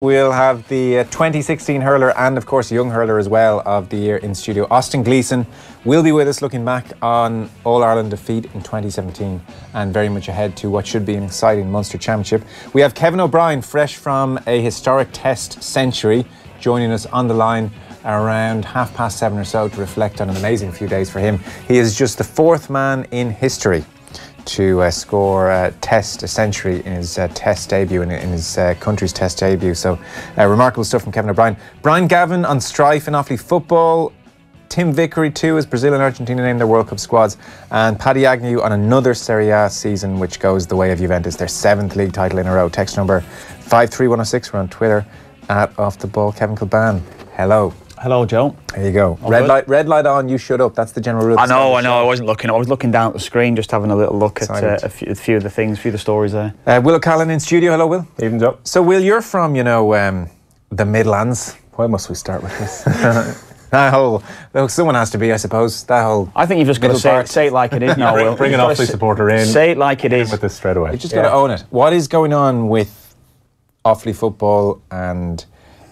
We'll have the 2016 hurler and, of course, young hurler as well of the year in studio. Austin Gleeson will be with us looking back on All-Ireland defeat in 2017 and very much ahead to what should be an exciting Munster Championship. We have Kevin O'Brien, fresh from a historic Test century, joining us on the line around 7:30 or so to reflect on an amazing few days for him. He is just the fourth man in history to score a century in his Test debut, in his country's Test debut. So remarkable stuff from Kevin O'Brien. Brian Gavin on strife in Offaly Football. Tim Vickery too, as Brazil and Argentina named their World Cup squads. And Paddy Agnew on another Serie A season which goes the way of Juventus, their 7th league title in a row. Text number 53106. We're on Twitter at Off The Ball. Kevin Kilbane, hello. Hello, Joe. There you go. Red light on, you shut up. That's the general rule. I know. I wasn't looking. I was looking down at the screen, just having a little look at a few of the things, a few of the stories there. Will O'Callaghan in studio. Hello, Will. Evening, Joe. So, Will, you're from, the Midlands. Why must we start with this? That whole, someone has to be, I suppose. That whole. I think you've just got to say it like it is now, Will. Bring an Offaly supporter in. Say it like it is. With this straight away. You just got to own it. What is going on with Offaly Football and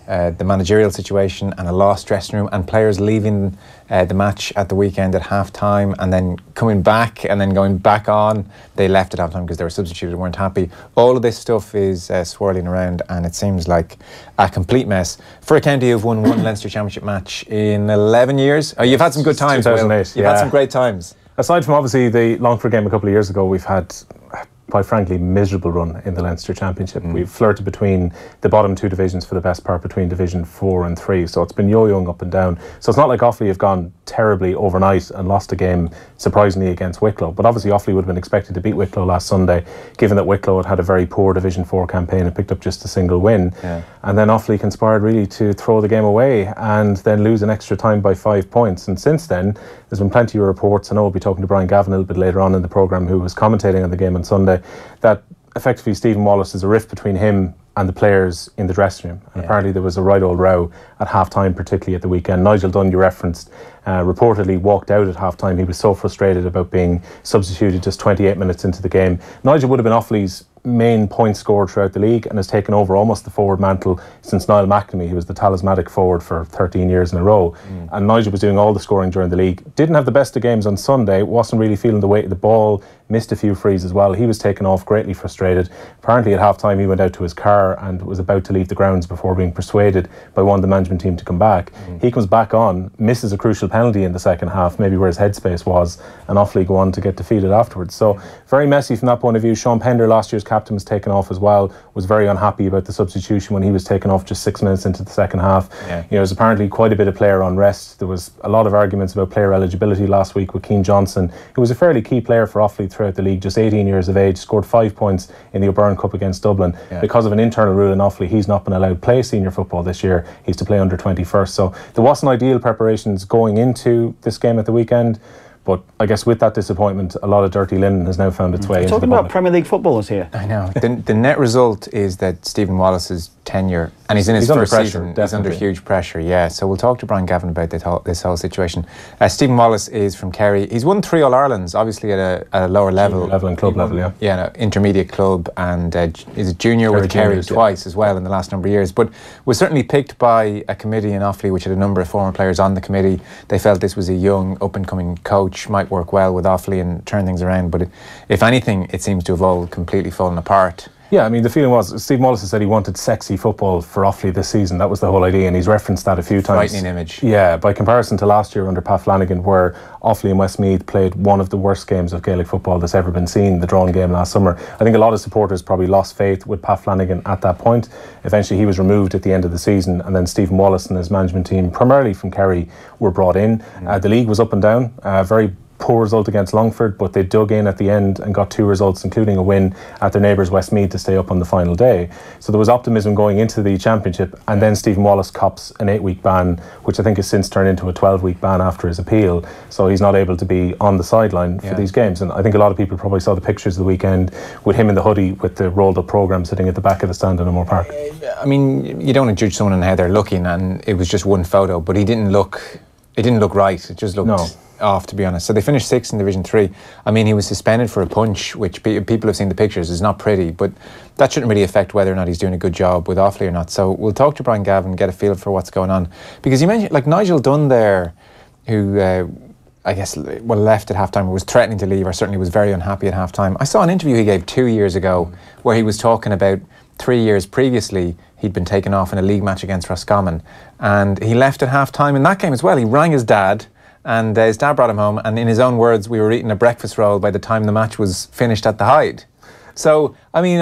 the managerial situation and a lost dressing room and players leaving the match at the weekend at half-time and then coming back and then going back on? They left at half-time because they were substituted and weren't happy. All of this stuff is swirling around and it seems like a complete mess. For a county who've won one Leinster Championship match in 11 years. Oh, you've had some good times, 2008, You've had some great times. Aside from obviously the Longford game a couple of years ago, we've had, quite frankly, miserable run in the Leinster Championship. We've flirted between the bottom two divisions for the best part, between Division 4 and 3. So it's been yo-yoing up and down. So it's not like Offaly have gone terribly overnight and lost a game surprisingly against Wicklow. But obviously Offaly would have been expected to beat Wicklow last Sunday, given that Wicklow had a very poor Division 4 campaign and picked up just a single win. Yeah. And then Offaly conspired really to throw the game away and then lose an extra time by 5 points. And since then, there's been plenty of reports. I know we'll be talking to Brian Gavin a little bit later on in the programme, who was commentating on the game on Sunday, that effectively Stephen Wallace is a rift between him and the players in the dressing room. And apparently there was a right old row at half-time, particularly at the weekend. Nigel Dunn, you referenced, reportedly walked out at half-time. He was so frustrated about being substituted just 28 minutes into the game. Nigel would have been Offaly's main point scorer throughout the league and has taken over almost the forward mantle since Niall McNamee, who was the talismanic forward for 13 years in a row. And Nigel was doing all the scoring during the league. Didn't have the best of games on Sunday, wasn't really feeling the weight of the ball, missed a few frees as well. He was taken off, greatly frustrated. Apparently at half-time he went out to his car and was about to leave the grounds before being persuaded by one of the management team to come back. He comes back on, misses a crucial penalty in the second half, maybe where his headspace was, and Offaly go on to get defeated afterwards. So very messy from that point of view. Sean Pender, last year's captain, was taken off as well, was very unhappy about the substitution when he was taken off just 6 minutes into the second half. There's apparently quite a bit of player unrest. There was a lot of arguments about player eligibility last week with Keane Johnson, who was a fairly key player for Offaly throughout the league, just 18 years of age, scored 5 points in the O'Byrne Cup against Dublin. Because of an internal rule in Offaly, he's not been allowed to play senior football this year. He's to play under 21st. So there wasn't ideal preparations going into this game at the weekend. But I guess with that disappointment, a lot of dirty linen has now found its way into the public. Talking about Premier League footballers here. I know. The net result is that Stephen Wallace's tenure, and he's in his first season, he's under huge pressure, So we'll talk to Brian Gavin about this whole situation. Stephen Wallace is from Kerry. He's won 3 All-Irelands, obviously at a lower level. Junior level and club level, Yeah, intermediate club, and he's a junior with Kerry twice as well in the last number of years. But was certainly picked by a committee in Offaly, which had a number of former players on the committee. They felt this was a young, up-and-coming coach, might work well with Offaly and turn things around. But if anything, it seems to have all completely fallen apart. Yeah, I mean, the feeling was, Stephen Wallace has said he wanted sexy football for Offaly this season. That was the whole idea, and he's referenced that a few times. Frightening image. Yeah, by comparison to last year under Pat Flanagan, where Offaly and Westmeath played one of the worst games of Gaelic football that's ever been seen, the drawn game last summer. I think a lot of supporters probably lost faith with Pat Flanagan at that point. Eventually he was removed at the end of the season, and then Stephen Wallace and his management team, primarily from Kerry, were brought in. The league was up and down, very poor result against Longford, but they dug in at the end and got 2 results, including a win at their neighbours Westmeath to stay up on the final day. So there was optimism going into the championship, and then Stephen Wallace cops an 8-week ban, which I think has since turned into a 12-week ban after his appeal. So he's not able to be on the sideline for these games. And I think a lot of people probably saw the pictures of the weekend with him in the hoodie with the rolled up programme sitting at the back of the stand in O'Moore Park. I mean, you don't want to judge someone on how they're looking, and it was just one photo, but it didn't look right. It just looked off, to be honest. So they finished 6th in Division 3. I mean, he was suspended for a punch, which people have seen the pictures. It's not pretty, but that shouldn't really affect whether or not he's doing a good job with Offaly or not. So we'll talk to Brian Gavin, get a feel for what's going on. Because you mentioned, like, Nigel Dunn there, who I guess, well, left at half-time or was threatening to leave, or certainly was very unhappy at half-time. I saw an interview he gave 2 years ago where he was talking about 3 years previously he'd been taken off in a league match against Roscommon, and he left at half-time in that game as well. He rang his dad, and his dad brought him home, and in his own words, we were eating a breakfast roll by the time the match was finished at the Hyde. So, I mean,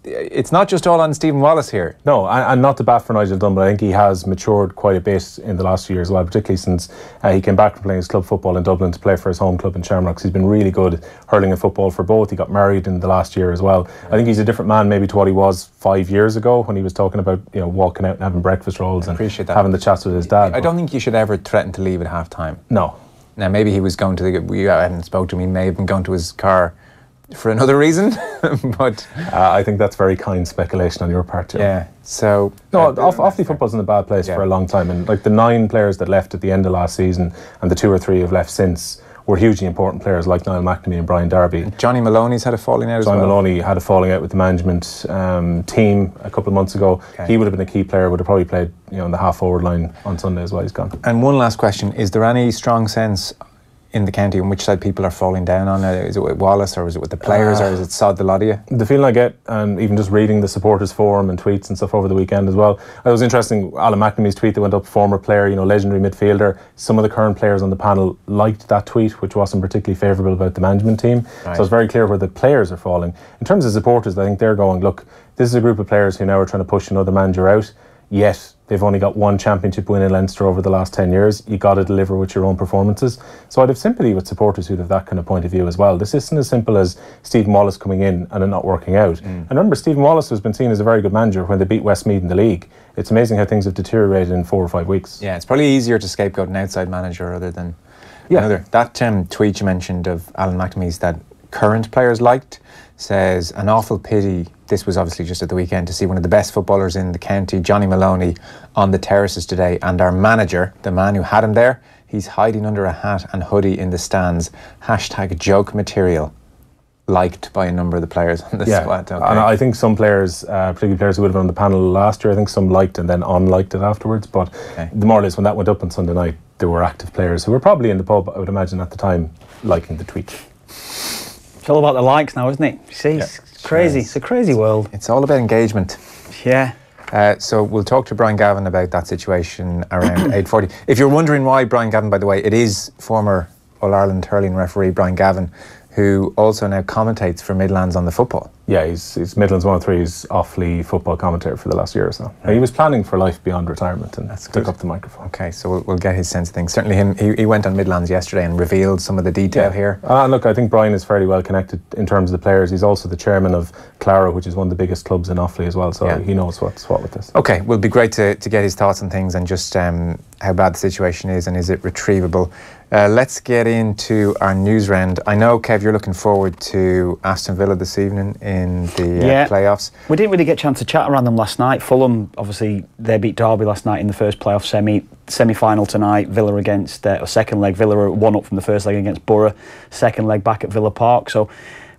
it's not just all on Stephen Wallace here. No, and not to bat for Nigel Dunn, but I think he has matured quite a bit in the last few years as well, particularly since he came back from playing his club football in Dublin to play for his home club in Shamrocks. He's been really good at hurling and football for both. He got married in the last year as well. I think he's a different man maybe to what he was 5 years ago when he was talking about, you know, walking out and having breakfast rolls and having the chats with his dad. I don't think you should ever threaten to leave at half-time. No. Now, maybe he was going to we haven't spoken to him, he may have been going to his car for another reason, but I think that's very kind speculation on your part, Joe. Yeah, so no, Offaly Football's in a bad place for a long time, and like the 9 players that left at the end of last season and the 2 or 3 have left since were hugely important players like Niall McNamee and Brian Darby. And Johnny Maloney's had a falling out as well. Johnny Maloney had a falling out with the management team a couple of months ago. Okay. He would have been a key player, would have probably played, you know, in the half-forward line on Sunday as well. He's gone. And one last question, is there any strong sense in the county on which side people are falling down on? Is it with Wallace, or is it with the players, or is it sod the lot of you? The feeling I get, and even just reading the supporters forum and tweets and stuff over the weekend as well, it was interesting, Alan McNamee's tweet that went up, former player, you know, legendary midfielder. Some of the current players on the panel liked that tweet, which wasn't particularly favourable about the management team. Right. So it's very clear where the players are falling. In terms of supporters, I think they're going, look, this is a group of players who now are trying to push another manager out, yet they've only got 1 championship win in Leinster over the last 10 years. You got to deliver with your own performances. So I'd have sympathy with supporters who'd have that kind of point of view as well. This isn't as simple as Stephen Wallace coming in and it not working out. And remember, Stephen Wallace has been seen as a very good manager when they beat Westmeath in the league. It's amazing how things have deteriorated in 4 or 5 weeks. Yeah, it's probably easier to scapegoat an outside manager other than another. That tweet you mentioned of Alan McNamee's that current players liked says, an awful pity, this was obviously just at the weekend, to see one of the best footballers in the county, Johnny Maloney, on the terraces today, and our manager, the man who had him there, he's hiding under a hat and hoodie in the stands. # joke material. Liked by a number of the players on the squad. Okay. And I think some players, particularly players who would have been on the panel last year, I think some liked and then unliked it afterwards. But the more or less, when that went up on Sunday night, there were active players who were probably in the pub, I would imagine, at the time, liking the tweet. It's all about the likes now, isn't it? You see, it's crazy. It's a crazy world. It's all about engagement. Yeah. So we'll talk to Brian Gavin about that situation around 8:40. If you're wondering why Brian Gavin, by the way, it is former All-Ireland hurling referee Brian Gavin, who also now commentates for Midlands on the Football. Yeah, he's Midlands 103's Offaly Football commentator for the last year or so. Right. He was planning for life beyond retirement and took up the microphone. Okay, so we'll get his sense of things. Certainly he went on Midlands yesterday and revealed some of the detail here. Look, I think Brian is fairly well connected in terms of the players. He's also the chairman of Claro, which is one of the biggest clubs in Offaly as well, so he knows what's what with this. Okay, well, it'd be great to get his thoughts on things and just how bad the situation is and is it retrievable. Let's get into our news round. I know, Kev, you're looking forward to Aston Villa this evening in the playoffs. We didn't really get a chance to chat around them last night. Fulham, obviously, they beat Derby last night in the first playoff semi-final tonight. Villa against, second leg, Villa 1-up from the first leg against Boro. Second leg back at Villa Park. So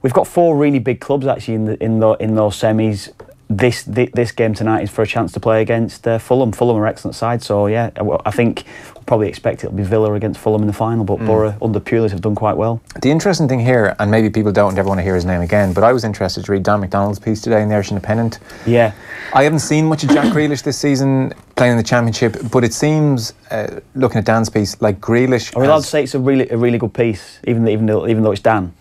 we've got 4 really big clubs actually in those semis. This game tonight is for a chance to play against Fulham. Fulham are an excellent side, so I think we'll probably expect it'll be Villa against Fulham in the final, but Boro under Pulis have done quite well. The interesting thing here, and maybe people don't ever want to hear his name again, but I was interested to read Dan McDonald's piece today in the Irish Independent. Yeah. I haven't seen much of Jack Grealish this season playing in the Championship, but it seems, looking at Dan's piece, like Grealish... Are we allowed to say it's a really good piece, even though it's Dan?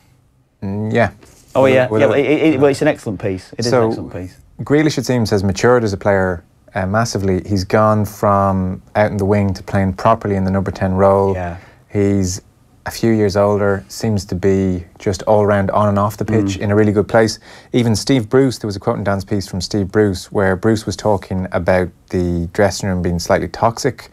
Yeah. Oh, yeah. Well, it's an excellent piece. It is an excellent piece. Grealish, it seems, has matured as a player massively. He's gone from out in the wing to playing properly in the number 10 role. Yeah. He's a few years older, seems to be just all round on and off the pitch in a really good place. Even Steve Bruce, there was a quote in Dan's piece from Steve Bruce where Bruce was talking about the dressing room being slightly toxic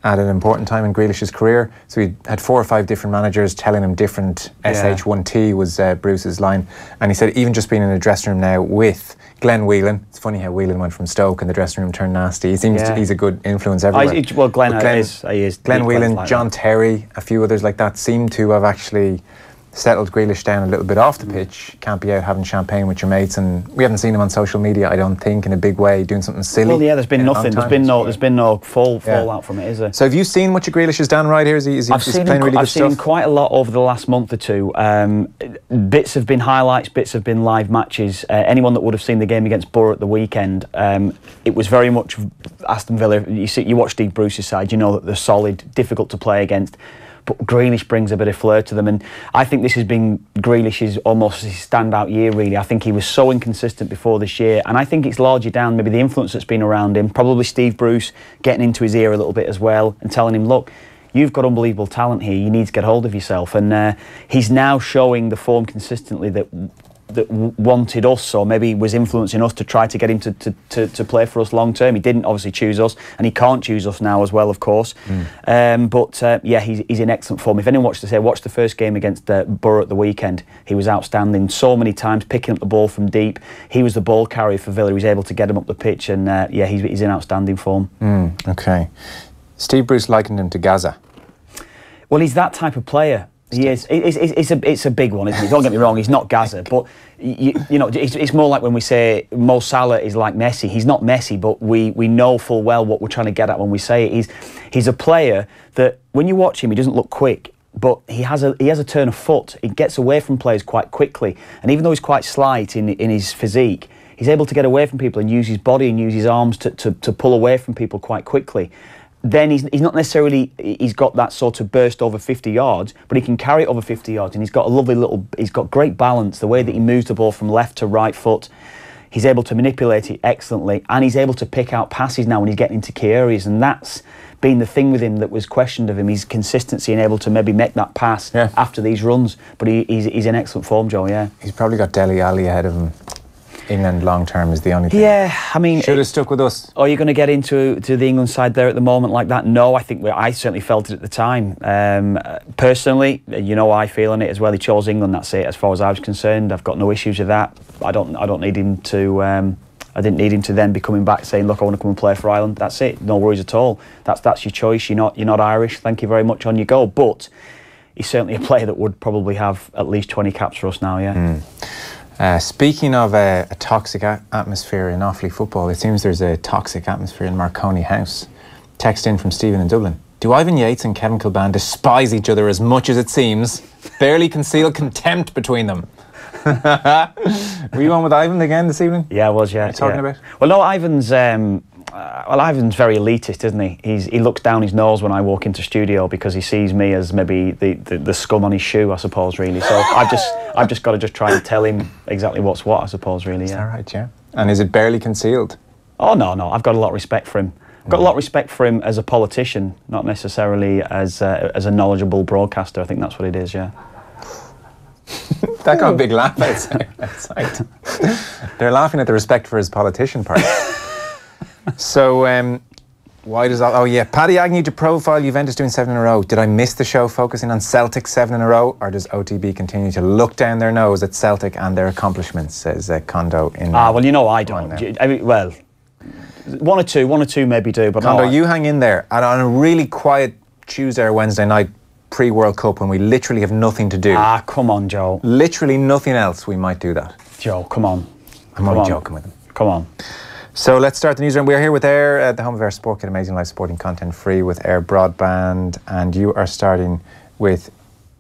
at an important time in Grealish's career. So he had 4 or 5 different managers telling him different. SH1T was Bruce's line. And he said even just being in a dressing room now with Glenn Whelan, it's funny how Whelan went from Stoke and the dressing room turned nasty. He seems he's a good influence everywhere. Well, Glenn is. Glenn Whelan, like John Terry, a few others like that seem to have actually settled Grealish down a little bit off the pitch. Can't be out having champagne with your mates, and we haven't seen him on social media, I don't think, in a big way doing something silly. Well, yeah, there's been nothing. There's been no fallout from it, is there? So have you seen much of Grealish has done right here? Is he playing really good stuff? I've seen quite a lot over the last month or two. Bits have been highlights, bits have been live matches. Anyone that would have seen the game against Boro at the weekend, it was very much Aston Villa. You watch Steve Bruce's side, you know that they're solid, difficult to play against. But Grealish brings a bit of flair to them, and I think this has been Grealish's almost his standout year, really. I think he was so inconsistent before this year, and I think it's largely down maybe the influence that's been around him, probably Steve Bruce getting into his ear a little bit as well and telling him, look, you've got unbelievable talent here, you need to get hold of yourself. And he's now showing the form consistently that wanted us, or maybe was influencing us to try to get him to play for us long term. He didn't obviously choose us, and he can't choose us now as well, of course. But he's in excellent form. If anyone watched the first game against Boro at the weekend, he was outstanding so many times, picking up the ball from deep. He was the ball carrier for Villa. He was able to get him up the pitch, and he's in outstanding form. Okay. Steve Bruce likened him to Gaza. Well, he's that type of player. He is. It's a big one, isn't it? Don't get me wrong. He's not Gaza, but you know, it's more like when we say Mo Salah is like Messi. He's not Messi, but we know full well what we're trying to get at when we say it. He's a player that when you watch him, he doesn't look quick, but he has a turn of foot. He gets away from players quite quickly, and even though he's quite slight in his physique, he's able to get away from people and use his body and use his arms to pull away from people quite quickly. Then he's not necessarily, he's got that sort of burst over 50 yards, but he can carry it over 50 yards, and he's got great balance, the way that he moves the ball from left to right foot. He's able to manipulate it excellently, and he's able to pick out passes now when he's getting into key areas, and that's been the thing with him that was questioned of him, his consistency and able to maybe make that pass after these runs. But he's in excellent form, Joe, He's probably got Dele Alli ahead of him. England long term is the only thing. Yeah, I mean, should have stuck with us. Are you going to get into the England side there at the moment like that? No, I think I certainly felt it at the time. Personally, you know, I feel on it as well. He chose England. That's it. As far as I was concerned, I've got no issues with that. I don't need him to. I didn't need him to then be coming back saying, "Look, I want to come and play for Ireland." That's it. No worries at all. That's your choice. You're not Irish. Thank you very much. On you go. But he's certainly a player that would probably have at least 20 caps for us now. Speaking of a toxic atmosphere in Offaly Football, it seems there's a toxic atmosphere in Marconi House. Text in from Stephen in Dublin. Do Ivan Yates and Kevin Kilbane despise each other as much as it seems? Barely conceal contempt between them. Were you on with Ivan again this evening? Yeah, I was, What are you talking about? Well, no, Ivan's very elitist, isn't he? He looks down his nose when I walk into studio because he sees me as maybe the scum on his shoe, I suppose, really. So I've just got to try and tell him exactly what's what, I suppose, really. Is that right, yeah? And is it barely concealed? Oh, no, I've got a lot of respect for him. I've got a lot of respect for him as a politician, not necessarily as a knowledgeable broadcaster. I think that's what it is, yeah. That got a big laugh outside. They're laughing at the respect for his politician part. So, why does that... Oh, yeah. Paddy Agnew to profile Juventus doing 7 in a row. Did I miss the show focusing on Celtic 7 in a row? Or does OTB continue to look down their nose at Celtic and their accomplishments, says Kondo in... well, you know I don't. I mean, well, one or two maybe do, but Kondo, no, you hang in there. And on a really quiet Tuesday or Wednesday night, pre-World Cup, when we literally have nothing to do... come on, Joe. Literally nothing else, we might do that. Joe, come on. I'm only joking with him. Come on. So let's start the newsroom. We're here with Air, the home of Air Sport, get amazing live sporting content free with Air Broadband, and you are starting with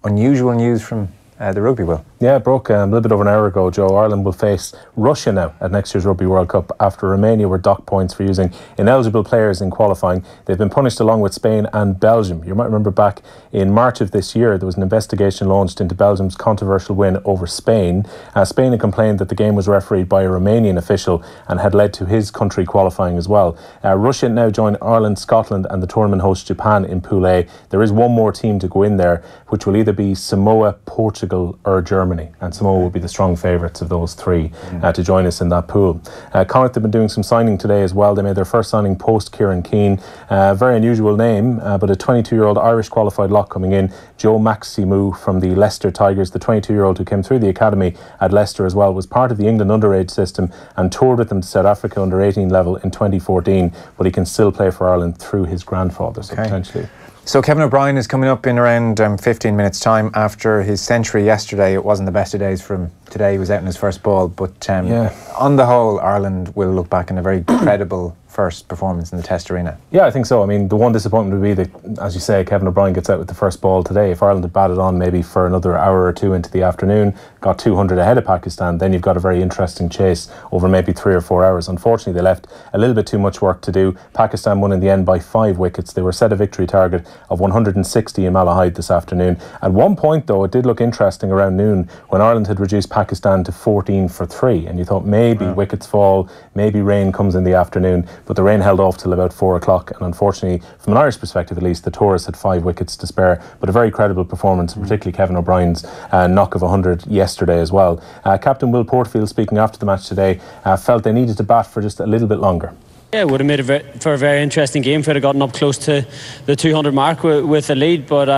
unusual news from the rugby, Will. Yeah, it broke a little bit over an hour ago, Joe. Ireland will face Russia now at next year's Rugby World Cup after Romania were docked points for using ineligible players in qualifying. They've been punished along with Spain and Belgium. You might remember back in March of this year, there was an investigation launched into Belgium's controversial win over Spain. Spain had complained that the game was refereed by a Romanian official and had led to his country qualifying as well. Russia now join Ireland, Scotland and the tournament host Japan in Pool A. There is one more team to go in there, which will either be Samoa, Portugal or Germany. Germany, and Samoa will be the strong favourites of those three to join us in that pool. Connacht have been doing some signing today as well. They made their first signing post Kieran Keane. Very unusual name, but a 22-year-old Irish qualified lock coming in, Joe Maximu from the Leicester Tigers. The 22-year-old who came through the academy at Leicester as well, was part of the England underage system and toured with them to South Africa under 18 level in 2014, but he can still play for Ireland through his grandfather, so potentially. So Kevin O'Brien is coming up in around 15 minutes time after his century yesterday. It wasn't the best of days for him today. He was out in his first ball, but on the whole, Ireland will look back in a very credible first performance in the Test arena. Yeah, I think so. I mean, the one disappointment would be that, as you say, Kevin O'Brien gets out with the first ball today. If Ireland had batted on maybe for another hour or two into the afternoon, got 200 ahead of Pakistan, then you've got a very interesting chase over maybe 3 or 4 hours. Unfortunately, they left a little bit too much work to do. Pakistan won in the end by 5 wickets. They were set a victory target of 160 in Malahide this afternoon. At one point, though, it did look interesting around noon when Ireland had reduced Pakistan to 14 for 3, and you thought maybe wickets fall, maybe rain comes in the afternoon, but the rain held off till about 4 o'clock, and unfortunately, from an Irish perspective at least, the tourists had 5 wickets to spare, but a very credible performance, particularly Kevin O'Brien's knock of 100 yesterday as well. Captain Will Porterfield, speaking after the match today, felt they needed to bat for just a little bit longer. Yeah, it would have made it for a very interesting game if it had gotten up close to the 200 mark with the lead, but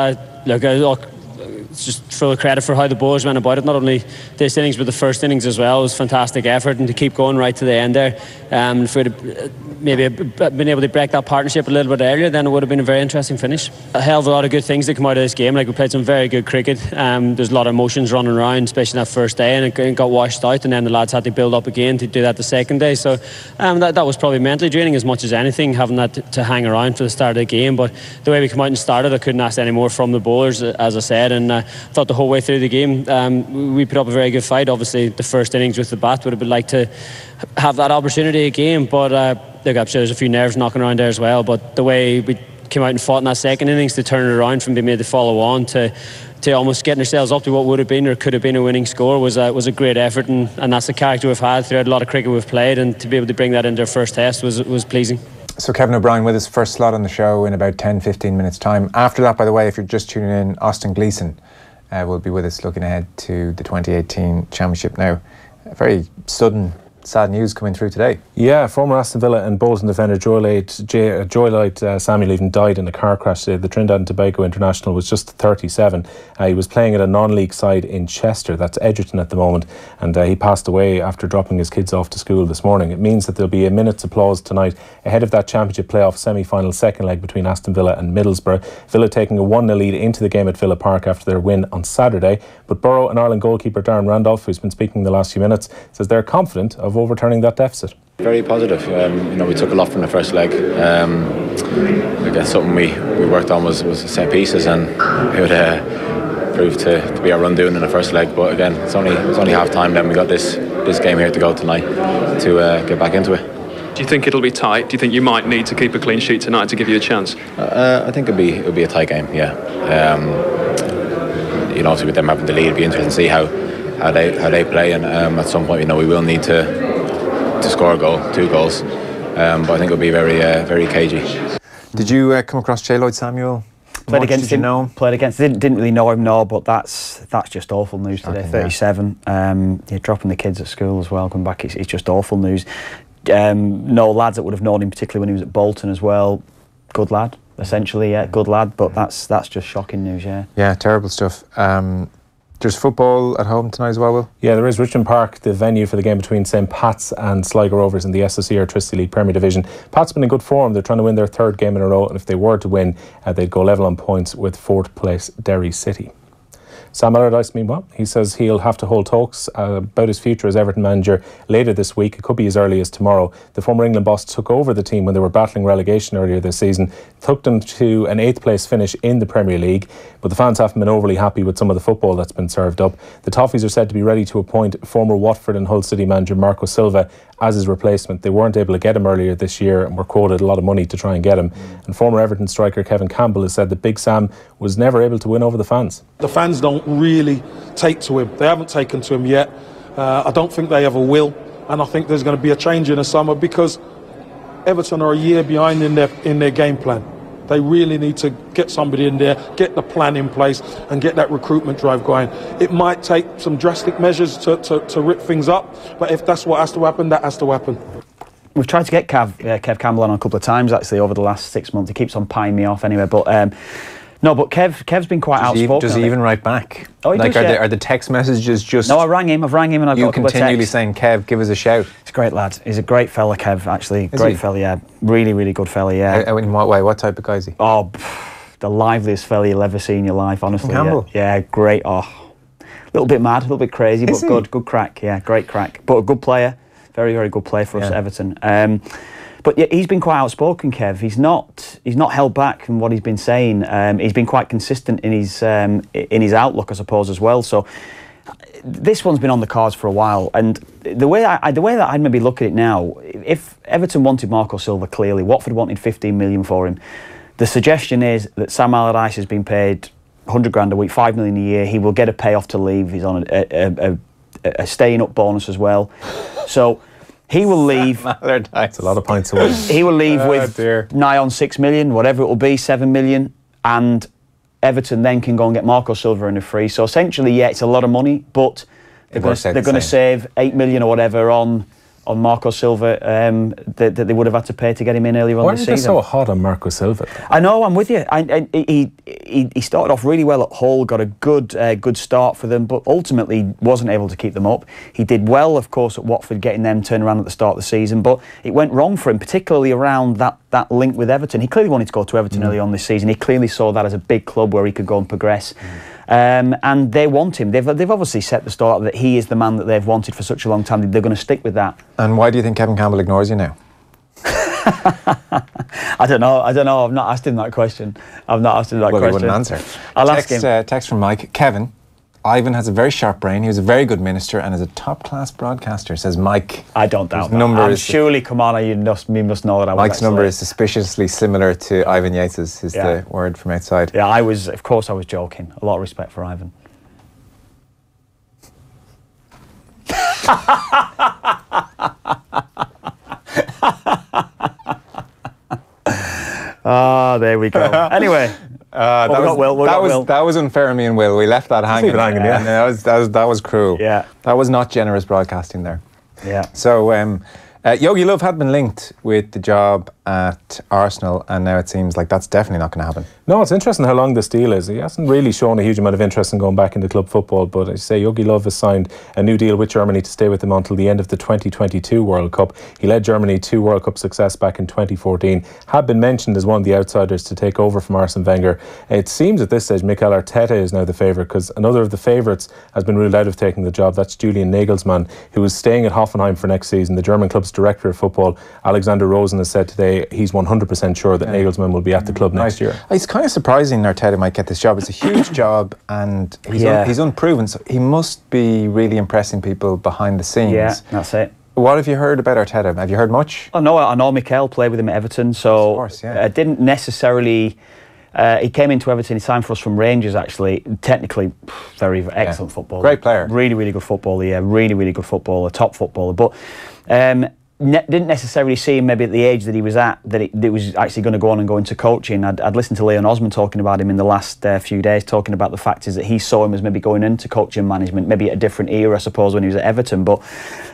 look, it's just full credit for how the boys went about it. Not only this innings but the first innings as well. It was fantastic effort, and to keep going right to the end there. If we'd maybe been able to break that partnership a little bit earlier, then it would have been a very interesting finish. A hell of a lot of good things that come out of this game. Like, we played some very good cricket. There's a lot of emotions running around, especially that first day, and it got washed out, and then the lads had to build up again to do that the second day. So that was probably mentally draining as much as anything, having that to hang around for the start of the game. But the way we come out and started, I couldn't ask any more from the bowlers, as I said, and thought the whole way through the game we put up a very good fight. Obviously the first innings with the bat would have been like to have that opportunity again, but look, I'm sure there's a few nerves knocking around there as well, but the way we came out and fought in that second innings to turn it around from being made to follow on to almost getting ourselves up to what would have been or could have been a winning score was a great effort, and that's the character we've had throughout a lot of cricket we've played, and to be able to bring that into our first test was pleasing. So Kevin O'Brien with his first slot on the show in about 10-15 minutes time. After that, by the way, if you're just tuning in, Austin Gleeson will be with us looking ahead to the 2018 Championship. Now, very sudden, sad news coming through today. Yeah, former Aston Villa and Bolton defender Joylide Samuel even died in a car crash today. The Trinidad and Tobago international was just 37. He was playing at a non-league side in Chester, that's Edgerton at the moment, and he passed away after dropping his kids off to school this morning. It means that there'll be a minute's applause tonight ahead of that Championship playoff semi-final second leg between Aston Villa and Middlesbrough. Villa taking a 1-0 lead into the game at Villa Park after their win on Saturday, but Boro and Ireland goalkeeper Darren Randolph, who's been speaking the last few minutes, says they're confident of overturning that deficit. Very positive. We took a lot from the first leg. I guess something we worked on was set pieces, and it would prove to be our undoing in the first leg. But again, it's only half time. Then we got this game here to go tonight to get back into it. Do you think it'll be tight? Do you think you might need to keep a clean sheet tonight to give you a chance? I think it'll be a tight game. Yeah. Obviously with them having the lead, it'll be interesting to see how they play, and at some point, we will need to score a goal, 2 goals, but I think it'll be very cagey. Did you come across Joylide Samuel? Played against him. Played against him. Didn't really know him, no, but that's just awful news today. Okay, 37. Yeah. Dropping the kids at school as well, coming back. It's just awful news. No lads that would have known him, particularly when he was at Bolton as well. Good lad, essentially. Yeah, good lad. But that's just shocking news. Yeah. Yeah, terrible stuff. There's football at home tonight as well, Will? Yeah, there is. Richmond Park, the venue for the game between St Pat's and Sligo Rovers in the SSE Electricity League Premier Division. Pat's been in good form. They're trying to win their 3rd game in a row, and if they were to win, they'd go level on points with 4th place Derry City. Sam Allardyce, meanwhile, he says he'll have to hold talks about his future as Everton manager later this week. It could be as early as tomorrow. The former England boss took over the team when they were battling relegation earlier this season, took them to an 8th place finish in the Premier League, but the fans haven't been overly happy with some of the football that's been served up. The Toffees are said to be ready to appoint former Watford and Hull City manager Marco Silva as his replacement. They weren't able to get him earlier this year and were quoted a lot of money to try and get him. And former Everton striker Kevin Campbell has said that Big Sam was never able to win over the fans. The fans don't really take to him. They haven't taken to him yet. I don't think they ever will. And I think there's going to be a change in the summer because Everton are a year behind in their game plan. They really need to get somebody in there, get the plan in place and get that recruitment drive going. It might take some drastic measures to rip things up, but if that's what has to happen, that has to happen. We've tried to get Kev Campbell on a couple of times actually over the last 6 months. He keeps on pieing me off anyway, but no, but Kev's been quite outspoken. Does he even write back? Oh, he like, does, are the text messages just... No, I've rang him and I've got a couple of texts. You continually saying, Kev, give us a shout. He's a great lad. He's a great fella, Kev, actually. Great fella, yeah. Really, really good fella, yeah. In what way? What type of guy is he? Oh, the liveliest fella you'll ever see in your life, honestly. Campbell? Yeah, great. Oh, a little bit mad, a little bit crazy, but good crack. Yeah, great crack. But a good player. Very, very good player for us at Everton. But yeah, he's been quite outspoken, Kev. He's not held back from what he's been saying. He's been quite consistent in his outlook, I suppose, as well. So this one's been on the cards for a while. And the way that I'd maybe look at it now, if Everton wanted Marco Silva, clearly, Watford wanted 15 million for him. The suggestion is that Sam Allardyce has been paid 100 grand a week, 5 million a year. He will get a payoff to leave. He's on a staying up bonus as well. So he will leave. That's a lot of points away. He will leave with nigh on 6 million, whatever it will be, 7 million, and Everton then can go and get Marco Silva in a free. So essentially, yeah, it's a lot of money, but they're going to save 8 million or whatever on Marco Silva that they would have had to pay to get him in earlier on this season. Why are they so hot on Marco Silva? I know, I'm with you. He started off really well at Hull, got a good start for them, but ultimately wasn't able to keep them up. He did well, of course, at Watford, getting them turned around at the start of the season, but it went wrong for him, particularly around that link with Everton. He clearly wanted to go to Everton early on this season. He clearly saw that as a big club where he could go and progress. And they want him. They've obviously set the start that he is the man that they've wanted for such a long time. They're going to stick with that. And why do you think Kevin Campbell ignores you now? I don't know. I've not asked him that question. Well, he wouldn't answer. I'll ask him. Text from Mike. Kevin, Ivan has a very sharp brain. He was a very good minister and is a top-class broadcaster, says Mike. I don't doubt that. Surely, come on, you must know that I was. Mike's number is suspiciously similar to Ivan Yates's, is the word from outside. Yeah, of course I was joking. A lot of respect for Ivan. There we go. Anyway. That was unfair of me and Will. We left that hanging. Yeah. That was cruel. Yeah. That was not generous broadcasting there. Yeah. So Yogi Love had been linked with the job at Arsenal, and now it seems like that's definitely not going to happen. No, it's interesting how long this deal is. He hasn't really shown a huge amount of interest in going back into club football, but I say Yogi Love has signed a new deal with Germany to stay with them until the end of the 2022 World Cup. He led Germany to World Cup success back in 2014, had been mentioned as one of the outsiders to take over from Arsene Wenger. It seems at this stage Mikel Arteta is now the favourite, because another of the favourites has been ruled out of taking the job. That's Julian Nagelsmann, who is staying at Hoffenheim for next season. The German club's director of football, Alexander Rosen, has said today he's 100% sure that Nagelsmann will be at the club next year. It's kind of surprising Arteta might get this job. It's a huge job, and he's unproven, so he must be really impressing people behind the scenes. Yeah, that's it. What have you heard about Arteta? Have you heard much? I know Mikel played with him at Everton, so of course, yeah. Didn't necessarily... he came into Everton, he signed for us from Rangers, actually. Technically, very excellent footballer. Great player. Really, really good footballer, yeah. Really, really good footballer, top footballer. But didn't necessarily see him maybe at the age that he was at, that it was actually going to go on and go into coaching. I'd listened to Leon Osman talking about him in the last few days, talking about the fact is that he saw him as maybe going into coaching management, maybe at a different era, I suppose, when he was at Everton. But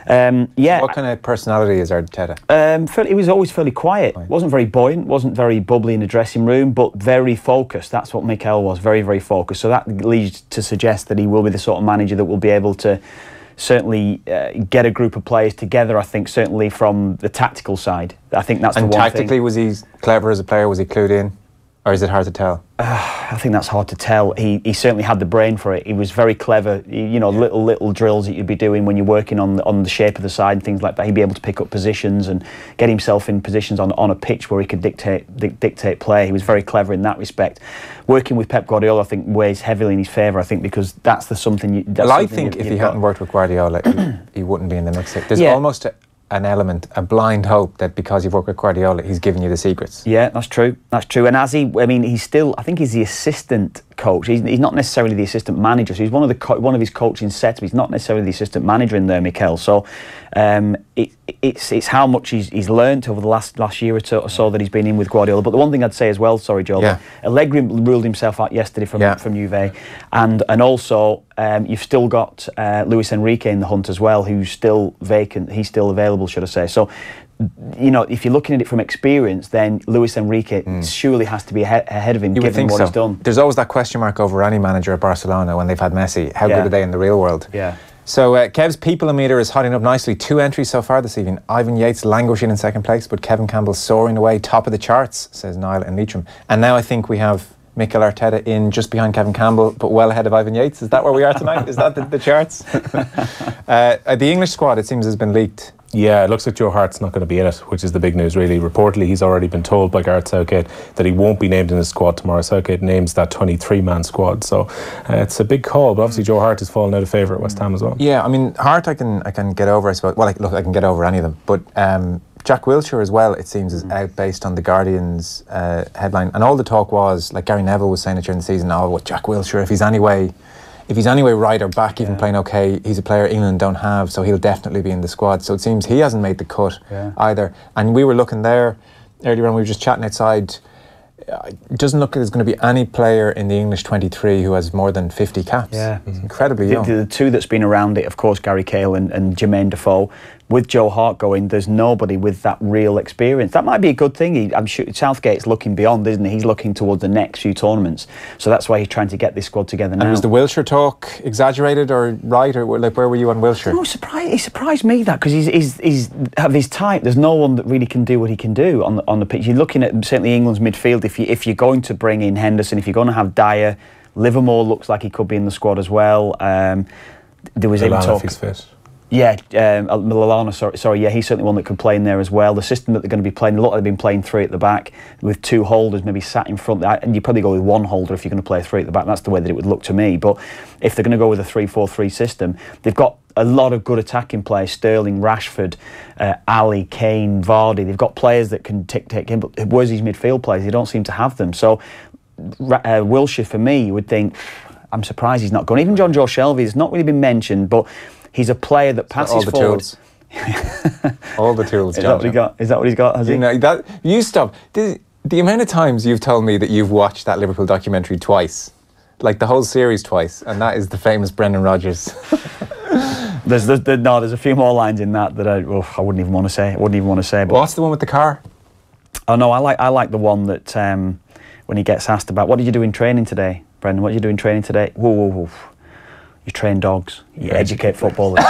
yeah. What kind of personality is Arteta? He was always fairly quiet. Wasn't very buoyant, wasn't very bubbly in the dressing room, but very focused. That's what Mikel was, very, very focused. So that leads to suggest that he will be the sort of manager that will be able to certainly get a group of players together, I think, certainly from the tactical side. I think that's the one thing. And tactically, was he clever as a player? Was he clued in? Or is it hard to tell? I think that's hard to tell. He certainly had the brain for it. He was very clever. Little drills that you'd be doing when you're working on the shape of the side and things like that. He'd be able to pick up positions and get himself in positions on a pitch where he could dictate play. He was very clever in that respect. Working with Pep Guardiola, I think, weighs heavily in his favour. I think because that's something. I think if he hadn't worked with Guardiola, he wouldn't be in the mix. There's almost an element, a blind hope that because you've worked with Guardiola, he's giving you the secrets. Yeah, that's true. That's true. And I think he's the assistant coach. He's not necessarily the assistant manager. So he's one of his coaching sets, but he's not necessarily the assistant manager in there, Mikel. So it's how much he's learnt over the last year or so that he's been in with Guardiola. But the one thing I'd say as well, sorry, Joel, Allegri ruled himself out yesterday from Juve, and also you've still got Luis Enrique in the hunt as well, who's still vacant. He's still available, should I say? So, you know, if you're looking at it from experience, then Luis Enrique surely has to be ahead of him, given what he's done. There's always that question mark over any manager at Barcelona when they've had Messi. How good are they in the real world? Yeah. So Kev's people meter is hotting up nicely. 2 entries so far this evening. Ivan Yates languishing in second place, but Kevin Campbell soaring away, top of the charts, says Niall and Leitrim. And now I think we have Mikel Arteta in just behind Kevin Campbell, but well ahead of Ivan Yates. Is that where we are tonight? Is that the charts? The English squad, it seems, has been leaked. Yeah, it looks like Joe Hart's not going to be in it, which is the big news, really. Reportedly, he's already been told by Gareth Southgate that he won't be named in his squad tomorrow. Southgate names that 23-man squad, so it's a big call. But obviously, Joe Hart has fallen out of favour at West Ham as well. Yeah, I mean, Hart, I can get over, I suppose. Well, look, I can get over any of them, but Jack Wilshere as well, it seems, is out based on the Guardian's headline. And all the talk was, like Gary Neville was saying it during the season, Jack Wilshere, if he's anyway right or back, even playing okay, he's a player England don't have, so he'll definitely be in the squad. So it seems he hasn't made the cut either. And we were looking there earlier on, we were just chatting outside. It doesn't look like there's going to be any player in the English 23 who has more than 50 caps. Yeah. It's incredibly young. The two that's been around it, of course, Gary Cahill and Jermaine Defoe. With Joe Hart going, there's nobody with that real experience. That might be a good thing. I'm sure Southgate's looking beyond, isn't he? He's looking towards the next few tournaments. So that's why he's trying to get this squad together now. And was the Wilshere talk exaggerated or right? Or like, where were you on Wilshere? No, he surprised me that, because he's of his type. There's no one that really can do what he can do on the pitch. You're looking at certainly England's midfield. If you're going to bring in Henderson, if you're going to have Dyer, Livermore looks like he could be in the squad as well. There was even talk. If he's fit. Yeah, Lallana, sorry, yeah, he's certainly one that could play in there as well. The system that they're going to be playing, a lot they've been playing 3 at the back with 2 holders maybe sat in front, and you probably go with 1 holder if you're going to play 3 at the back. That's the way that it would look to me. But if they're going to go with a 3-4-3 system, they've got a lot of good attacking players: Sterling, Rashford, Ali, Kane, Vardy. They've got players that can take him, but where's these midfield players? They don't seem to have them. So Wilshere, for me, you would think, I'm surprised he's not gone. Even John Joe Shelvey has not really been mentioned, but he's a player that passes forward. All the tools. Is that what he got? Is that what he's got? Has he? You stop. The amount of times you've told me that you've watched that Liverpool documentary twice, like the whole series twice, and that is the famous Brendan Rodgers. There's a few more lines in that I wouldn't even want to say. But what's the one with the car? Oh no, I like the one that when he gets asked about, what did you do in training today, Brendan? What did you do in training today? Whoa. You train dogs. You educate footballers.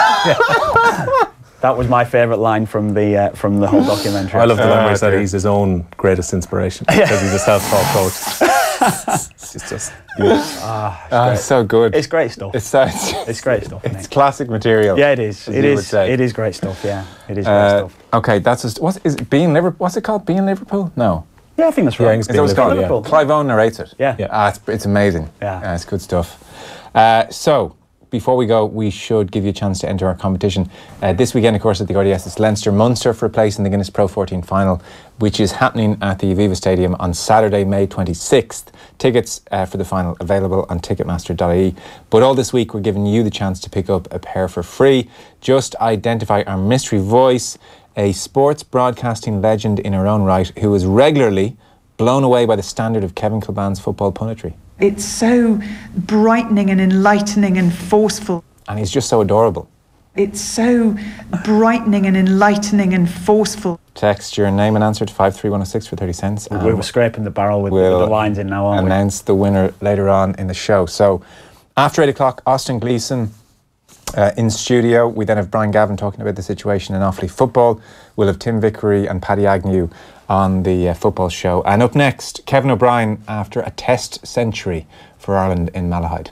That was my favourite line from the whole documentary. I love the one where he said he's his own greatest inspiration because he's a self-taught coach. It's just it's so good. It's great stuff. It's great stuff. It's classic material. Yeah, it is. It is great stuff. Yeah, it is great stuff. Okay, that's just what's it called? Being Liverpool? No. Yeah, I think that's right. Is that what it's called? Liverpool. Clive Owen narrates it. Yeah. It's amazing. Yeah, it's good stuff. So, before we go, we should give you a chance to enter our competition. This weekend, of course, at the RDS, it's Leinster-Munster for a place in the Guinness Pro 14 final, which is happening at the Aviva Stadium on Saturday, May 26th. Tickets for the final available on ticketmaster.ie. But all this week, we're giving you the chance to pick up a pair for free. Just identify our mystery voice, a sports broadcasting legend in her own right, who is regularly blown away by the standard of Kevin Kilbane's football punditry. It's so brightening and enlightening and forceful. And he's just so adorable. It's so brightening and enlightening and forceful. Text your name and answer to 53106 for 30 cents. We were scraping the barrel with the lines in now, aren't we? Announce the winner later on in the show. So, after 8 o'clock, Austin Gleeson in studio. We then have Brian Gavin talking about the situation in Offaly Football. We'll have Tim Vickery and Paddy Agnew on the football show. And up next, Kevin O'Brien after a test century for Ireland in Malahide.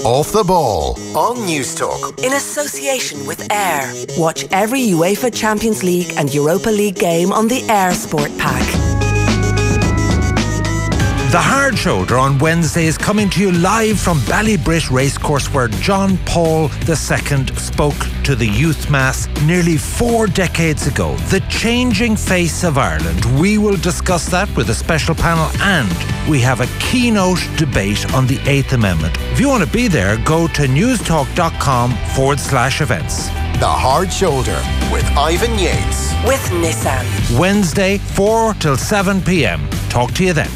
Off the Ball on Newstalk. In association with Air. Watch every UEFA Champions League and Europa League game on the Air Sport Pack. The Hard Shoulder on Wednesday is coming to you live from Ballybrit Racecourse, where John Paul II spoke to the youth mass nearly 4 decades ago, the changing face of Ireland. We will discuss that with a special panel, and we have a keynote debate on the 8th Amendment. If you want to be there, go to newstalk.com/events. The Hard Shoulder with Ivan Yates. With Nissan. Wednesday, 4 till 7 p.m. Talk to you then.